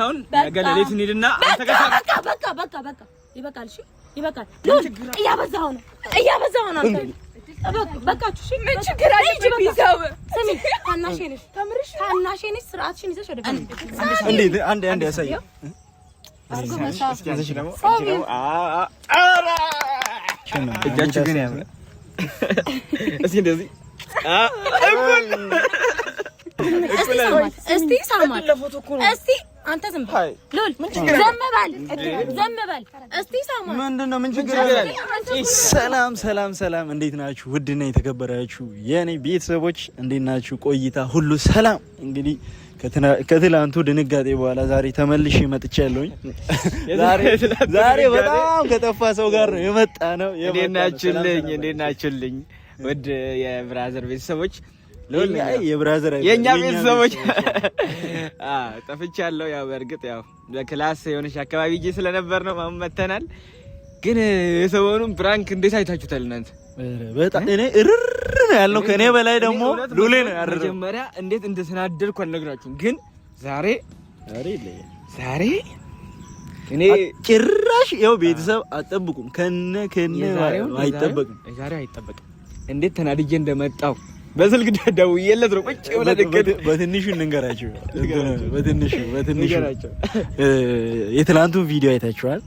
አሁን ገለሌት እንሂድና አንተ በቃ ይበቃል። እሺ ይበቃል። እያበዛው ነው አንተ በቃችሁ። እሺ ምን ችግር አለ? ቢዛው ስሚ ታናሽ ነሽ ስርዓትሽን ይዘሽ ወደ እንዴ አንዴ ያሳይ እጃችሁ ግን ያምራል። እስኪ እንደዚህ እስቲ ሳማት እስቲ አንተ ዝም በል ሎል ዘም በል እስቲ ሳማት ምንድነው? ምን ችግር አለ? ሰላም እንዴት ናችሁ? ውድና የተከበራችሁ የኔ ቤተሰቦች እንዴት ናችሁ? ቆይታ ሁሉ ሰላም? እንግዲህ ከትላንቱ ድንጋጤ በኋላ ዛሬ ተመልሼ መጥቻለሁኝ። ዛሬ በጣም ከጠፋ ሰው ጋር ነው የመጣ ነው። እንዴት ናችሁልኝ? ውድ የብራዘር ቤተሰቦች የኛ ቤተሰቦች ጠፍቻለሁ። ያው በእርግጥ ያው በክላስ የሆነች አካባቢ ሂጄ ስለነበር ነው መተናል። ግን የሰሞኑን ፕራንክ እንዴት አይታችሁታል እናንተ? በጣም እኔ እርር ነው ያለው። ከኔ በላይ ደግሞ ሉሌ ነው ያረረው። መጀመሪያ እንዴት እንደተናደድኩ አልነግራችሁም። ግን ዛሬ እኔ ጭራሽ ያው ቤተሰብ አጠብቁም ከነ አይጠበቅም። ዛሬ አይጠበቅም። እንዴት ተናድጄ እንደመጣው በስልክ ደውዬለት ነው ቁጭ ብለ በትንሹ እንንገራችሁ። የትላንቱን ቪዲዮ አይታችኋል።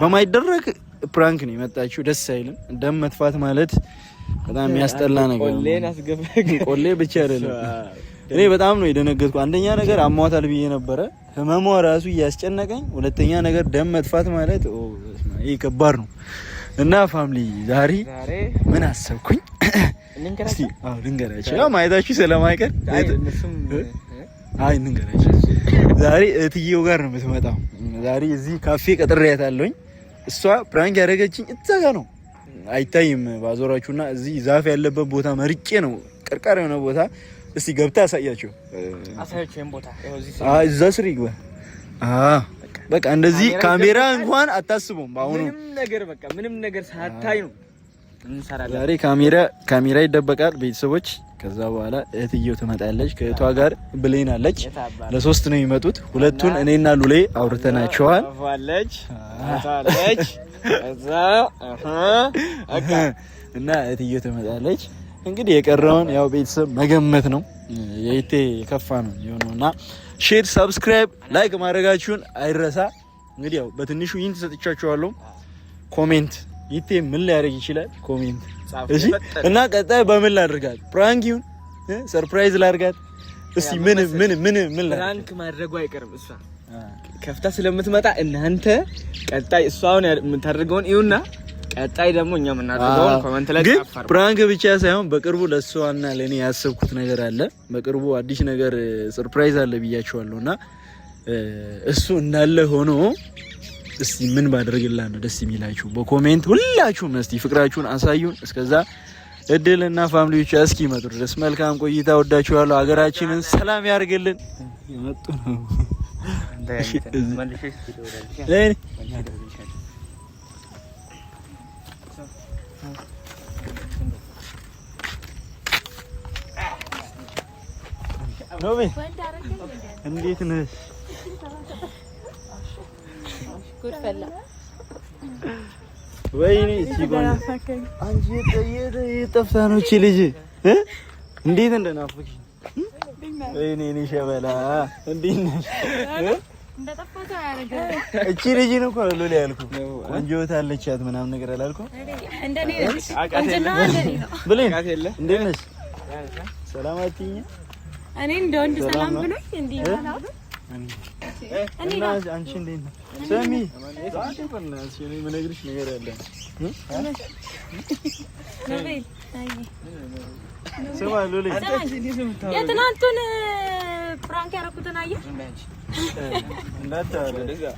በማይደረግ ፕራንክ ነው የመጣችሁ። ደስ አይልም። ደም መጥፋት ማለት በጣም የሚያስጠላ ነገር ነው። ቆሌ ብቻ አይደለም። እኔ በጣም ነው የደነገጥኩ። አንደኛ ነገር አሟታል ብዬ ነበረ፣ ህመሟ ራሱ እያስጨነቀኝ። ሁለተኛ ነገር ደም መጥፋት ማለት ይሄ ከባድ ነው። እና ፋሚሊ ዛሬ ምን አሰብኩኝ? እስቲ ልንገራችሁ። ያው ማየታችሁ ስለማይቀር እንንገራችሁ። ዛሬ እትዬው ጋር ነው የምትመጣው። ዛሬ እዚህ ካፌ ቀጥሬያታለሁኝ። እሷ ፕራንክ ያደረገችኝ እዛ ጋር ነው፣ አይታይም ባዞራችሁና እዚህ ዛፍ ያለበት ቦታ መርጬ ነው፣ ቀርቃር የሆነ ቦታ። እስቲ ገብታ አሳያችሁ። ቦታ እዛ ስር ይግባ። በቃ እንደዚህ ካሜራ እንኳን አታስቡም። ባሁኑ ምንም ነገር ሳታይ ነው እንሰራለን። ዛሬ ካሜራ ይደበቃል ቤተሰቦች። ከዛ በኋላ እህትየው ትመጣለች። ከእህቷ ጋር ብሌን አለች። ለሶስት ነው የሚመጡት። ሁለቱን እኔና ሉሌ አውርተናቸዋል። እና እህትየው ትመጣለች። እንግዲህ የቀረውን ያው ቤተሰብ መገመት ነው። የይቴ የከፋ ነው የሆነውና ሼር፣ ሰብስክራይብ፣ ላይክ ማድረጋችሁን አይረሳ። እንግዲህ ያው በትንሹ ይህን ተሰጥቻችኋለሁ። ኮሜንት ይቴ ምን ሊያደርግ ይችላል? ኮሜንት እሺ። እና ቀጣይ በምን ላድርጋት? ፕራንክ ይሁን ሰርፕራይዝ ላድርጋት? እስቲ ምን ፕራንክ ማድረጉ አይቀርም። እሷ ከፍታ ስለምትመጣ እናንተ ቀጣይ እሷውን የምታደርገውን ይሁንና ቀጣይ ደግሞ እኛ የምናደርገውን ኮሜንት ላይ ጻፉ። ፕራንክ ብቻ ሳይሆን በቅርቡ ለሷና ለኔ ያሰብኩት ነገር አለ። በቅርቡ አዲስ ነገር ሰርፕራይዝ አለ ብያችኋለሁና እሱ እንዳለ ሆኖ እስቲ ምን ባደርግላ ነው ደስ የሚላችሁ? በኮሜንት ሁላችሁም እስቲ ፍቅራችሁን አሳዩን። እስከዛ እድልና ፋሚሊዎች እስኪ መጡ ድረስ መልካም ቆይታ። ወዳችኋለሁ። ሀገራችንን ሰላም ያርግልን። የመጡ ነው ኖቤ እንዴት ነሽ? ጉድፈላ ወይኔ ሲጎን አንቺ የጠፍታ ነው እቺ ልጅ እንዴት እንደናፈቅሽ። ወይኔ እኔ ሸበላ እንዴት ነሽ? እንደጠፋታ ያረገ እቺ ልጅ ነው እኮ ሎሊ ያልኩት። ቆንጆ ታለቻት ምናምን ነገር አላልኩም? እንደኔ ነሽ ቆንጆና እንደኔ ነው ብሌን እንዴት ነሽ? ሰላም አትይኝ? እኔ እንደወንድ ሰላም ብሎኝ እንዴ ይላል። እና አንቺ እንዴት ነሽ? ሰሚ ዛሬ በእናትሽ እኔ የምነግርሽ ነገር አለ። ስማ ሉሌ፣ የትናንቱን ፕራንክ ያደረኩትን አየህ? እንዳታወራ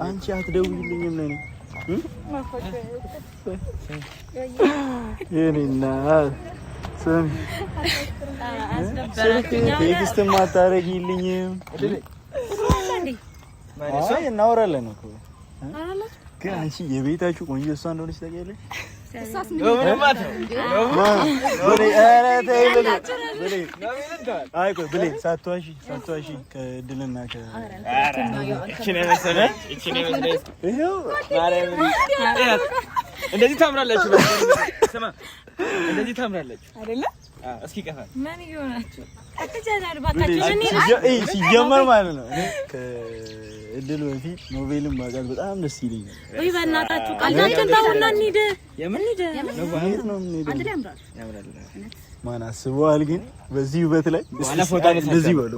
አንቺ አትደውይልኝም ለኔ የኔና ስም ስልክ ቴክስትም አታረጊልኝም? አይ እናወራለን እኮ ግን አንቺ የቤታችሁ ቆንጆ እሷ እንደሆነች ታውቂያለሽ? ሳትዋሺ ከድልና እንደዚህ ታምራላችሁ። ስማ እንደዚህ ታምራላችሁ አይደለ? እስኪ ቀፋ ምን ይሆናችሁ? አትጃጃሉ ባካችሁ። ሲጀመር ማለት ነው ከእድል በፊት ኖቬልን ማጋል በጣም ደስ ይለኛል። ወይ በእናታችሁ ቃላችን ታውና እንሂድ። የምን ሂድ ነው ያምራል። ማን አስበዋል ግን በዚህ ውበት ላይ እንደዚህ በሉ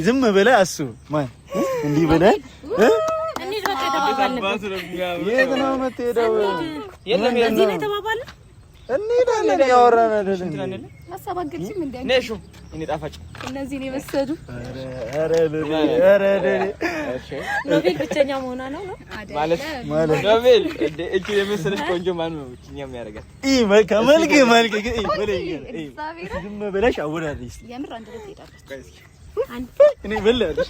ዝም ብለህ አስቡ። ማን እንዲህ ብለህ እንሂድ በቃ የተባባልንበት የት ነው የምትሄደው? የለም እዚህ ነው የተባባልን። እንሄዳለን ያወራን አይደለም አሳባገልሽም እንዴ ነሹ እኔ ጣፋጭ እነዚህን የመሰዱ ኧረ ኖቬል ብቸኛ መሆኗ ነው ማለት ኖቬል እቺ የመሰለች ቆንጆ ማን ነው እኛ የሚያደርጋት? ከመልክ ዝም ብለሽ አወዳድሪ። የምር አንድ ላይ ትሄዳለች። እኔ በላለሽ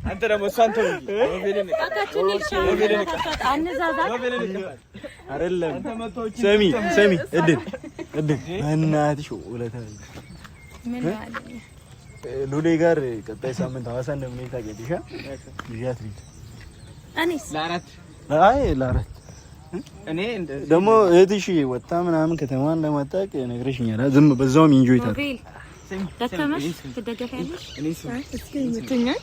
አንተ ደግሞ እሷን ተው እንጂ ኖቬልን አይደለም። ሰሚ እድል በእናትሽ ውለታ ምን ማለት ሉሌ ጋር ቀጣይ ሳምንት ሐዋሳ እንደምንሄድ ታውቂያለሽ? ልጅት ልጅ እኔስ ለአራት እኔ ደግሞ እህትሽ ወጣ ምናምን ከተማ እንደማታውቅ ነግረሽኛል። ዝም በዛውም ኢንጆይ ታድርግ። ደከመሽ ትደገፊያለሽ። እስኪ ምትኛል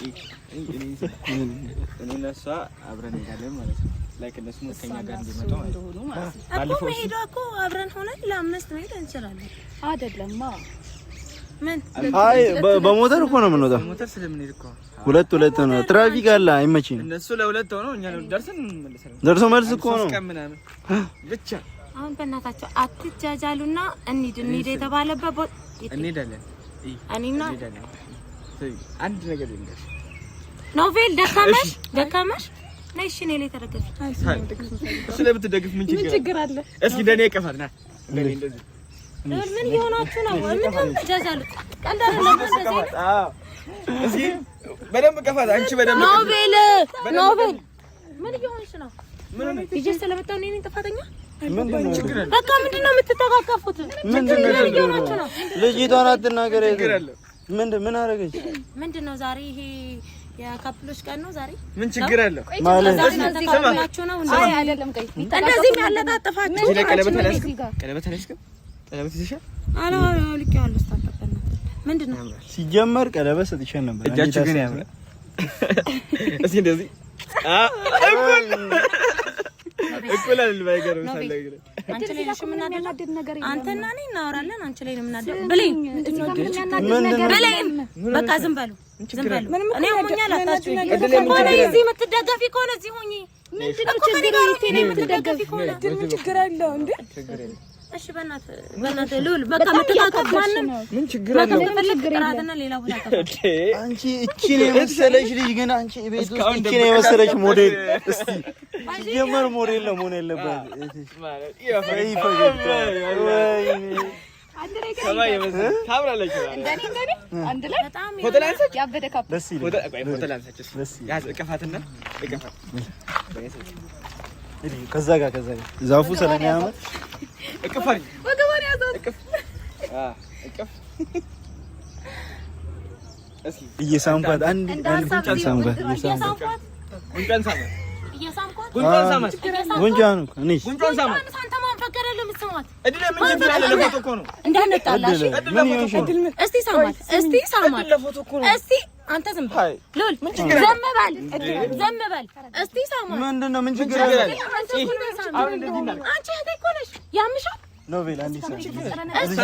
እኔ እነሷ አብረን እንሄዳለን ማለት ነው። ላይክ እነሱ ከኛ ጋር እንዲመጡ ማለት ነው። ባለፈው ሄዶ እኮ አብረን ሆነን ለአምስት መሄድ እንችላለን አይደለማ? ምን በሞተር እኮ ነው የምንወጣው። ሞተር ስለምንሄድ እኮ ሁለት ነው። ትራፊክ አለ አይመችም። እነሱ ለሁለት ሆነው እኛ ነው ደርሰን እንመለሳለን። ደርሶ መልስ እኮ ነው ብቻ። አሁን በእናታቸው አትጃጃሉና እንሂድ የተባለበት ቦታ እንሄዳለን። እኔና አንድ ነገር ልንገርሽ ኖቬል ደካመሽ ነይ እሺ እኔ ላይ ተረጋጊ። ስለምትደግፍ ምን ችግር አለ? እስኪ እንደኔ ቀፋት ና እንደኔ እንደዚህ ምን እየሆናችሁ ነው? ምን ተጃጃሉ? ቀልድ አይደለም እንደዚህ። እስኪ በደንብ ቀፋት። አንቺ በደንብ ኖቬል ምን እየሆንሽ ነው? ልጅ ስለመጣሁ እኔ ነኝ ጥፋተኛ? ምንድነው ችግር አለ? በቃ ምንድነው የምትተቃቀፉት? ምንድነው እየሆናችሁ ነው? ልጅቷን አትናገር። ምን አደረገች? ምንድነው ዛሬ ይሄ የካፕሎች ቀን ነው ዛሬ? ምን ችግር አለው ማለት ተካፍላችሁ ነው እንዴ? አይደለም። ቆይ እንደዚህ ያለጣጥፋችሁ ቀለበት ይዘሻል? ልኬዋለሁ። ስታጠበና ምንድነው ሲጀመር ቀለበት ሰጥቼሽ ነበር። እጃችሁ ግን ያምራል። እስኪ እንደዚህ እኩል አይደል? ባይገርም ሳለግረ አንቺ ላይ ነው የምናደድ ነገር የለም። አንተና እኔ እናወራለን። አንቺ ላይ ነው የምናደድ ብለኝ። በቃ ዝም በሉ። እኔ ሆኛል። አታችሁ ከሆነ እዚህ የምትደገፊ ከሆነ እዚህ ሆኚ። ምንድነው ችግር አለው እንዴ? እሺ በእናትህ ልውል በቃ መተካከፍ ማንም ምን ችግር አለው? ጥራትና ሌላ ቦታ ከፍ አንቺ እቺን የመሰለሽ ልጅ ግን አንቺ ቤት ውስጥ እቺን የመሰለሽ ሞዴል እስቲ ሲጀመር ሞዴል ነው መሆን ያለበት ማለት ይፈገግታ ወይ ሰማይ የመሰለ ታምራለች። አንድ ላይ በጣም ሆቴላንሰች ያበደ ካፕ ደስ ይላል። ሆቴላንሰች ያዝ እቀፋትና እቀፋት ከዛ ጋር ዛፉ ስለሚያምር እቅፋሪ ወገባን ያዛት እቅፍ እስኪ እየሳምኳት አንድ ጉንጫን ሳምኳት ጉንጫን እኔስ ጉንጫን ሳማ አንተ ማን ፈቀደልህ የምትስማት? እድል ምን ችግር አለ? ለፎቶ እኮ ነው እንዳነጣላሽ። እስቲ ሳማት ለፎቶ እኮ ነው። እስቲ አንተ ዝም በል ሉል፣ ዘም በል እስቲ ሳማት። ምንድነው? ምን ችግር አለ? አሁን እንደዚህ እናድርግ። አንቺ እህቴ እኮ ነሽ። ያምሻል ኖቬል አንዴ ሳሚ እስቲ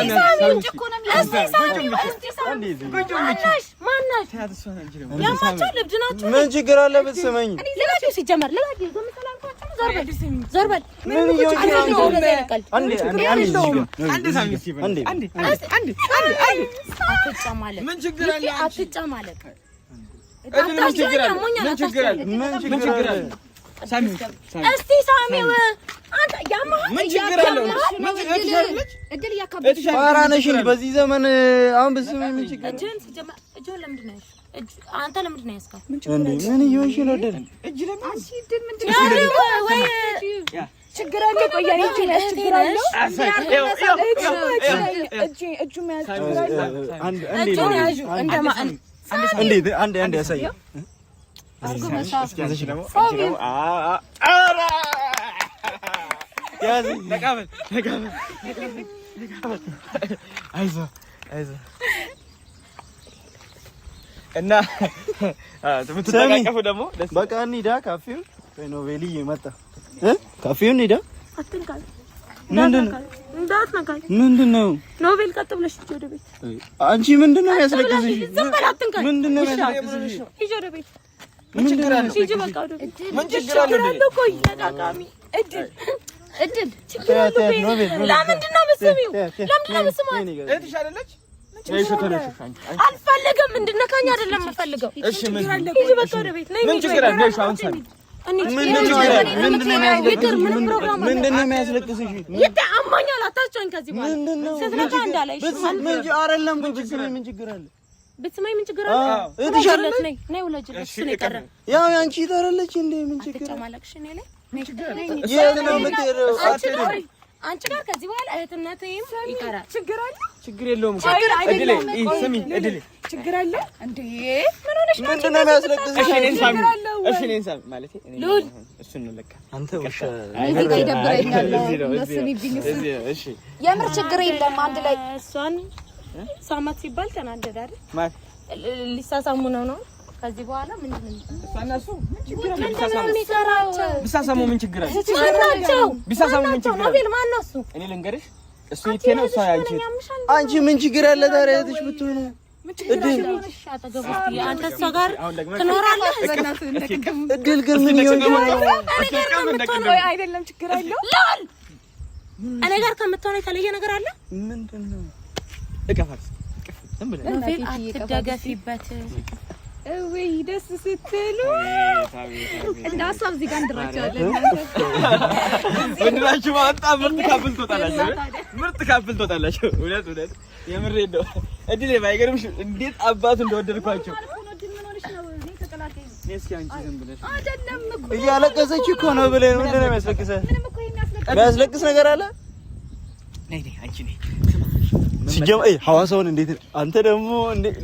ማናሽ ያማቸው ልብድ ናቸው። ምን ችግር አለ ብትስመኝ? ልባችሁ ሲጀመር ልባችሁ ዞር በል ምን አትጨማለቅ። እስቲ ሳሚው አንተ ያማህ ምን ችግር አለው? ምን ችግር አለው? እድል ያካብድሽ ፋራ ነሽ። በዚህ ዘመን አሁን ብትስመኝ ምን ችግር? እጅን ሲጀመር እጅን ለምንድን ነው አንተ ለምንድን ነው ያስካው? ምን እየሆንሽ ነው? እጅ ለምን ወይ ችግር አለ። ቆይ እኔ ችግር አለ። እጁ መያዝ አንድ ያሳይ እና ትምትተቃቀፉ ደግሞ በቃ እንሂዳ ካፌው ወይ ኖቬሊ ይመጣ ካፌው እንሂዳ። አትንካል። ምንድነው ኖቬል ቀጥ ብለሽ ወደ ቤት። አንቺ ምንድነው የሚያስለቅስሽ? ዝም በል አትንካል። ምንድነው የሚያስለቅስሽ? ሂጂ ወደ ቤት። ምን ችግር አለ? ሂጂ በቃ ወደ ቤት። ምን ችግር አለ? ቆይ ተቃቃሚ እድል ችግር አለ። ለምንድን ነው የምትስሚው? ለምንድን ነው የምትስማው? እህትሽ አይደለች? አልፈልግም። እንድነካኝ አይደለም የምፈልገው። እሺ ምን ሂጂ በቃ ወደ ቤት። ምን ችግር አለ? እሺ አሁን ሰሚ ምንድነው የሚያስለቅስሽ? አማኛል። አታስጨኝ ከዚህ በኋላ ስትነካ እንዳላይሽ አይደለም። ምን ችግር አለ? ብትስማኝ ምን ችግር አለ? እህትሻለች ነይ ውለጅልሽ። እሱ ነው የቀረ። ያው ያንቺ ታረለች እንዴ? ምን ችግር አለ? አትጨማለቅሽ። እኔ ላይ የት ነው የምትሄደው? አንቺ ጋር ከዚህ በኋላ እህትነቴም ይቀራል። ችግር አለ? ችግር የለውም። እድሌ ስሚ፣ እድሌ ችግር አለ እንዴ? ምን ሆነሽ ነው? ምንድነው የሚያስለቅስሽ? እሺ እኔን ሳሚ፣ እሺ እኔን ሳሚ ማለት እሱን ነው ለካ አንተ ውሻ እዚህ ጋር ይደብረኛል። እሺ የምር ችግር የለም። አንድ ላይ እሷን ሳማት ሲባል ተናደደ አይደል? ማለት ሊሳሳሙ ነው። ከዚህ በኋላ ምንድነው እሷናሱ ምን ችግር አለ? ቢሳሳሙ ምን ችግር አለ? ማናቸው? ቢሳሳሙ ምን ችግር አለ? ኖቤል ማን ነው እሱ? እኔ ልንገርሽ፣ እሱ ይቴ ነው እሷ ያንቺ። አንቺ ምን ችግር አለ ታዲያ? እህትሽ ብትሆን አንተ እሷ ጋር ትኖራለህ። እድል ግን ምን ይሆን አይደለም ችግር አለው። እኔ ጋር ከምትሆነው የተለየ ነገር አለ? ምንድነው? እቀፋት ዝም ብለህ ኖቤል አትደገፊበት። ወይ ደስ ስትሉ እንደ ሀሳብ እዚህ ጋር እንድራቸዋለን። ወንድራችሁ ማጣ ምርጥ ካፕል ትወጣላችሁ። ምርጥ ካፕል ትወጣላችሁ። እውነት የምሬን ነው። እድሌ ባይገርምሽ እንዴት አባቱ እንደወደድኳቸው። እስኪ አንቺ ዝም ብለሽ አይደለም እኮ እያለቀሰች እኮ ነው ብለህ ምንድን ነው የሚያስለቅስህ? የሚያስለቅስ ነገር አለ? ነይ አንቺ ነይ ሲጀም ሐዋሳውን እንዴት አንተ ደግሞ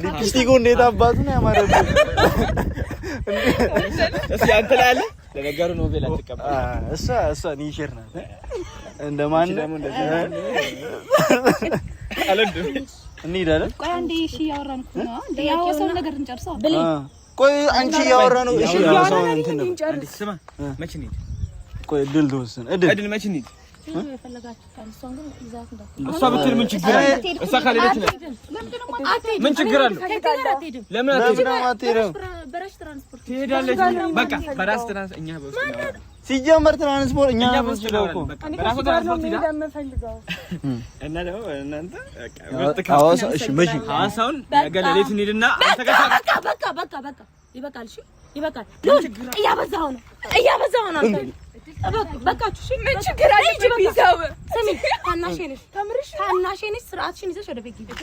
ሊፕስቲኩ እንዴት አባቱ ነው ያማረብህ? እስኪ አንተ ላይ አለ። ለነገሩ ኖቤል አትቀበል። እሷ ኒሸር ናት። እንደማን ደግሞ እንደዚህ አለድም እንሄዳለን። ቆይ አንዴ እሺ እያወራን እኮ ነው። እንዴ ያወራውን ነገር እንጨርሰው። ቆይ አንቺ እያወራን ነው። እሺ ያወራን እንትን ነው። አንዴ ስማ፣ መቼ እንሂድ? ቆይ እድል ተወሰነ። እድል መቼ እንሂድ? እሷ ብትል ምን ችግር አለ? እሷ ካልሄደች ነው ምን ችግር አለ? ለምን አትሄድም? በራስ ትራንስፖርት ትሄዳለች። በቃ በራስ ትራንስፖርት እኛ በውስጥ ነው። ሲጀመር ትራንስፖርት እኛ በውስጥ ነው እኮ በራስ ትራንስፖርት ሄዳ እና ደግሞ እናንተ በቃ ሐዋሳ እሺ፣ መቼ ሐዋሳውን ነገ ሌሊት እንሂድና አንተ ጋር በቃ ይበቃል። እሺ ይበቃል። እያበዛኸው ነው አንተ። በቃችሁ። እሺ ምን ችግር አለ? ቢዛው ስሚ፣ ታናሽ ነሽ፣ ስርዓትሽን ይዘሽ ወደ ቤት ግቢ።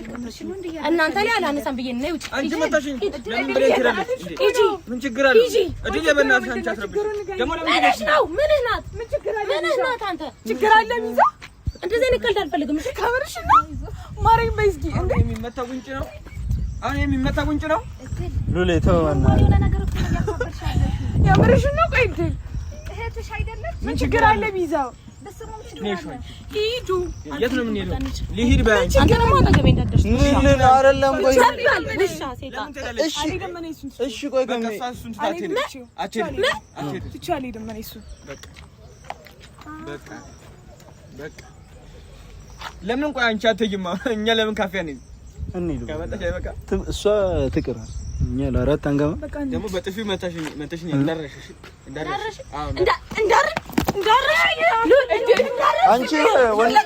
እናንተ ላይ አላነሳም ብዬሽ ነው። ውጪ አንቺ መጣሽኝ። ለምን ብለሽ ትላለሽ? ምን ችግር አለ? እድል በእናትሽ አንቺ አትረብሽ። ደግሞ ለምን ነው? ምን ናት? ምን ችግር አለ? ምን ናት? አንተ ችግር አለ? ቢዛ እንደዚህ አይነት ቀልድ አልፈልግም። እሺ ከምርሽ ነው? ማረኝ በይስኪ። እንዴ የሚመታ ጉንጭ ነው አሁን የሚመታ ጉንጭ ነው። ሉሌ ተወና የምርሽ ነው? ቆይ እድል እህትሽ አይደለም? ምን ችግር አለ? ቢዛው ሂዱ። የት ነው የምንሄደው? ልሂድ በይ። አንተ ደግሞ አጠገቤ እንዳትደርስ። ምን አይደለም። ቆይ እሺ፣ ቆይ ለምን ቆይ አንቺ አትሄጂም? እኛ ለምን ካፌ አንሄድም? እንሂድ። ከመጣሽ አይበቃ። እሷ ትቅር እኛ ለአራት አንገባ። ደግሞ በጥፊ መታሽኝ እንዳረሽ አንቺ ወንድ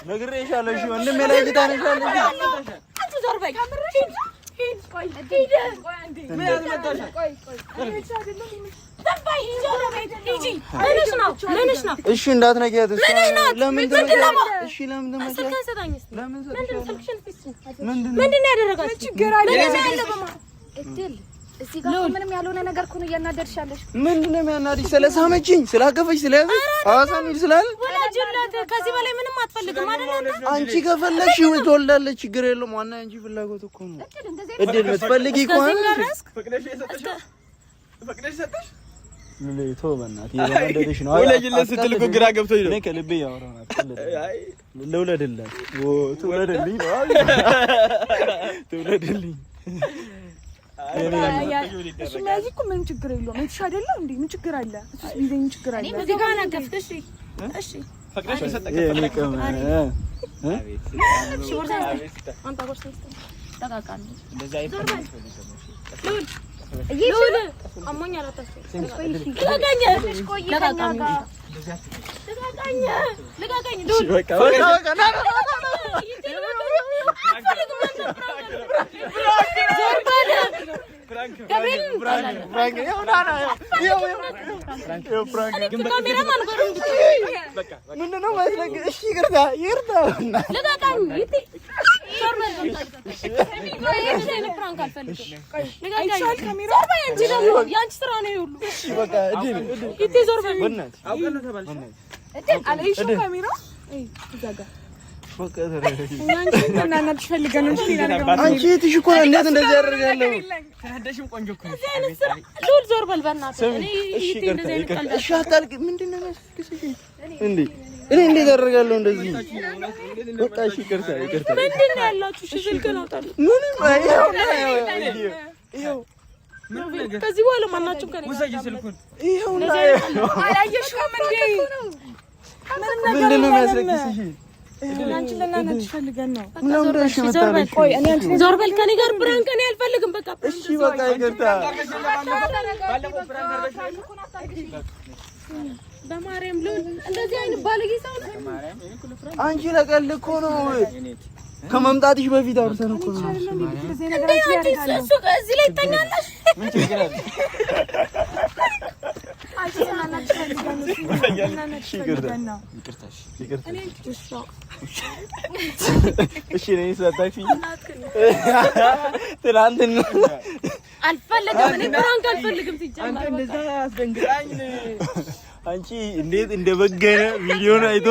ነግሬሻለሁ። እሺ ወንድሜ ላይ ግታነሻለሽ። አንቺ ዞር በይ። በይ ሂጂ። ምንሽ ነው? እሺ እንዳትነኪያት። ለምን ትመጪያለሽ? እሺ ለምን ትመጪያለሽ? ምንድን ነው ያደረጋችሁ? ችግር አለ እድል እዚህ ጋር ምንም ያልሆነ ነገር እኮ ነው እያናደድሻለሽ። ምንድን ነው የሚያናድሽ? ስለሳመችኝ፣ ስላቀፈች፣ ስለያዘች ሐዋሳን ሂድ ስላለ ወላጅላት ከዚህ በላይ ምንም አትፈልግም አይደል? አንቺ ከፈለግሽ ትወልዳለች፣ ችግር የለውም። ዋና አንቺ ፍላጎት እኮ ነው። እድል የምትፈልጊ ከሆነ ፈቅደሽ ሰጠሽ? ለይቶ በእናትህ የወለደሽ ነው። ወለጅለት ስትል እኮ ግራ ገብቶኝ ነው። እኔ ከልቤ ያወራው ነው። ለውለድላት ትውለድልኝ ነው ትውለድልኝ። ስለዚህ እኮ ምን ችግር የለውም። እሺ አይደለ እንዴ? ምን ችግር አለ? እሱስ ቢዘኝ ችግር አለ? እዚህ ጋር ናገፍት። እሺ እሺ ፈቅደሽ ሰጠሽ? እኔ ቀም እሺ ወርሳ አንተ ወርሳ ተቃቃን እንደዛ አይፈልግም። ይሁን አሞኛ አላታስብ ለጋኛ ቆይ ለጋኛ ለጋኛ ዱል በቃ ና አንቺ እህትሽ እኮ እንዴት እንደዚህ ያደርጋለሁ? ተናደሽም ቆንጆ እኮ ነው። ሉል ዞር በል በእናትህ። እኔ እሺ አታልቅ። ምንድን ነው የሚያስከስሽ እንዴ? እኔ እንዴት አደርጋለሁ እንደዚህ? በቃ እሺ ይቅርታ። ምንድን ነው ያላችሁ? እሺ ስልክህን አውጣልኝ። ምንም ይኸው ከዚህ በኋላ ማናችሁም ከእኔ ውሰጂ ስልኩን። ይኸውና አላየሽውም እንዴ? ምንድን ነው የሚያስለቅስሽ? አንቺ ለናናችሁ ፈልገን ነው። ዞር በል ከኔ ጋር ብራን ከኔ አልፈልግም። በቃ እሺ በቃ ይቅርታ። በማርያም ሉል እንደዚህ አይነት ባለጌ ሰው ነው። አንቺ ለቀልድ እኮ ነው። ከመምጣትሽ በፊት አውርተን እኮ ነው። እሱ እዚህ ላይ ይተኛለሽ። ምን ችግር አለ? ትናንትና አልፈልግም። እኔ ብራንክ አልፈልግም። ሲጀመር እንደዛ አስደንግጣኝ አንቺ እንዴት እንደበገነ ቪዲዮን አይቶ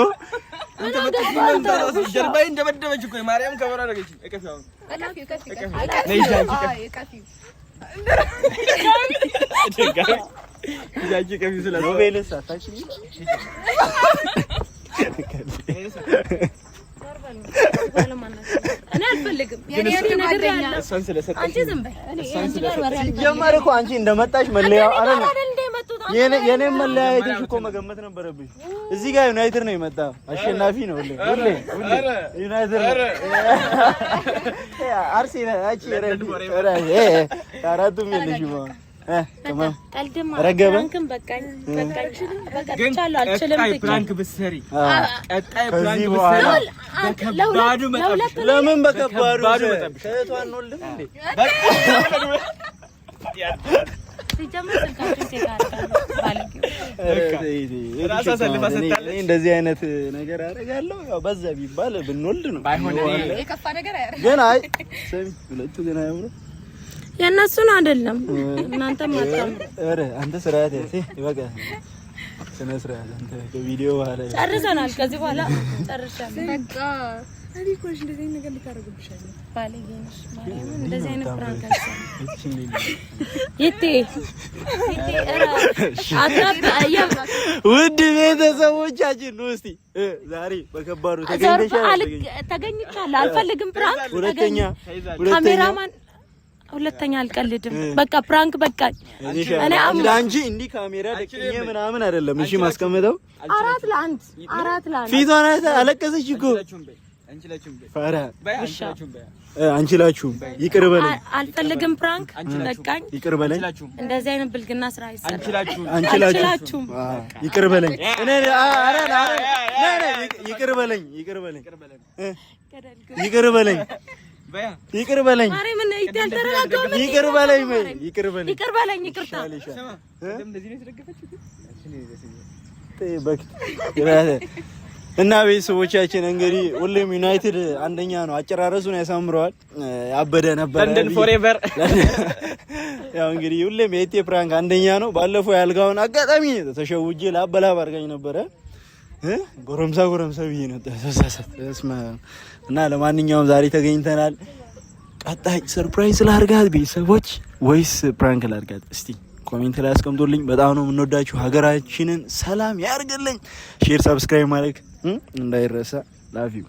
ጀርባዬ እንደበደበች እኮ ማርያም ከበራ አደረገች። እቀፊው ይዛጂ ከፊ ስለዚህ ኖቤልስ አታች እኔ አልፈልግም። እሷን ስለሰጠች አንቺ ዝም በይ። አንቺ ጋር ወሬ ሲጀመር እኮ አንቺ እንደመጣሽ መለያው አይደል? የኔም መለያየትሽ እኮ መገመት ነበረብሽ። እዚህ ጋር ዩናይትድ ነው የመጣው። አሸናፊ ነው ሁሌ ዩናይትድ ነው። አርሴናል አንቺ አራቱም የለሽም። ረገበን በቃኝ አልችልም። ፕራንክ ብትሰሪ ቀጣይ ፕራንክ ብትሰሪ በከባዱ መጣብሽ። ለምን በከባዱ ከቷን ነው እንዴ? እንደዚህ አይነት ነገር አደርጋለሁ። ያው በዛ ቢባል ብንወልድ ነው የከፋ ነገር አያደርግም። ግን አይ ሰሚ ሁለቱ ግን አያምሩ የእነሱን አይደለም። እናንተም አታምሩ። ኧረ አንተ ስርዓት ያዝ ይበቃል። ስነ ስርዓት አንተ ከቪዲዮ በኋላ ጨርሰናል። ከዚህ በኋላ ጨርሻለሁ። በቃ እኔ እኮ እንደዚህ አይነት ነገር ልታረግብሻለሁ። ባለጌ ነሽ ማርያም። እንደዚህ አይነት ፕራንክ ውድ ቤተሰቦቻችን ነው። እስቲ ዛሬ በከባዱ ተገኝቻለሁ። አልፈልግም ፕራንክ። ሁለተኛ ካሜራማን ሁለተኛ አልቀልድም። በቃ ፕራንክ በቃ እኔ አንቺ እንዲህ ካሜራ ደቅኜ ምናምን አይደለም። እሺ ማስቀመጠው 4-1 ፊቷን አለቀሰች እኮ አንችላችሁም። ይቅር በለኝ። አልፈልግም ፕራንክ በቃኝ። ይቅር በለኝ። እንደዚህ አይነት ብልግና ስራ አይሰራም። አንችላችሁም። ይቅር በለኝ። እኔ ይቅር በለኝ። ይቅር በለኝ። ይቅር በለኝ። ይቅር በለኝ ማርያምን ይተልተረጋጋው ምን ይቅር በለኝ ይቅር በለኝ ይቅር በለኝ ይቅርታ እና ቤተሰቦቻችን እንግዲህ ሁሌም ዩናይትድ አንደኛ ነው። አጨራረሱን ያሳምረዋል። ያበደ ነበር ለንደን ፎሬቨር። ያው እንግዲህ ሁሌም የኢቴ ፕራንክ አንደኛ ነው። ባለፈው ያልጋውን አጋጣሚ ተሸውጄ ላበላብ አድርጋኝ ነበረ። ጎረምሳ ብዬ ነው ተሳሳተ። እና ለማንኛውም ዛሬ ተገኝተናል። ቀጣይ ሰርፕራይዝ ላርጋት ቤተሰቦች ወይስ ፕራንክ ላርጋት? እስቲ ኮሜንት ላይ አስቀምጡልኝ። በጣም ነው የምንወዳችሁ። ሀገራችንን ሰላም ያርግልኝ። ሼር፣ ሰብስክራይብ ማድረግ እንዳይረሳ። ላቭ ዩ